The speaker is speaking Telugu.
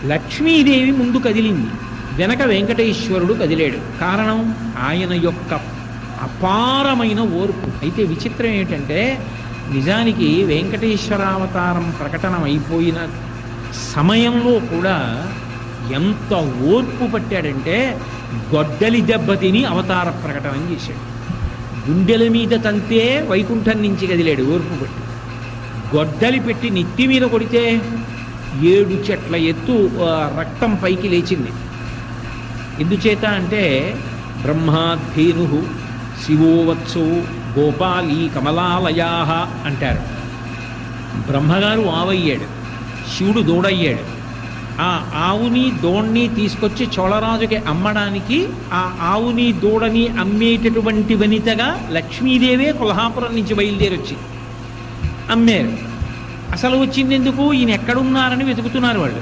లక్ష్మీదేవి ముందు కదిలింది, వెనక వెంకటేశ్వరుడు కదిలాడు. కారణం ఆయన యొక్క అపారమైన ఓర్పు. అయితే విచిత్రం ఏంటంటే నిజానికి వెంకటేశ్వరావతారం ప్రకటన అయిపోయిన సమయంలో కూడా ఎంత ఓర్పు పట్టాడంటే గొడ్డలి దెబ్బతిని అవతార ప్రకటన చేశాడు. గుండెల మీద తంతే వైకుంఠం నుంచి కదిలాడు ఓర్పు పట్టి. గొడ్డలి పెట్టి నెత్తి మీద కొడితే 7 చెట్ల ఎత్తు రక్తం పైకి లేచింది. ఎందుచేత అంటే బ్రహ్మాధేను శివోవత్సో గోపాలీ కమలాలయా అంటారు. బ్రహ్మగారు ఆవయ్యాడు, శివుడు దూడయ్యాడు. ఆ ఆవుని దూడని తీసుకొచ్చి చోళరాజుకి అమ్మడానికి ఆ ఆవుని దూడని అమ్మేటటువంటి వనితగా లక్ష్మీదేవే కొల్హాపురం నుంచి బయలుదేరి వచ్చింది. అమ్మారు. అసలు వచ్చింది ఎందుకు? ఈయన ఎక్కడున్నారని వెతుకుతున్నారు వాళ్ళు.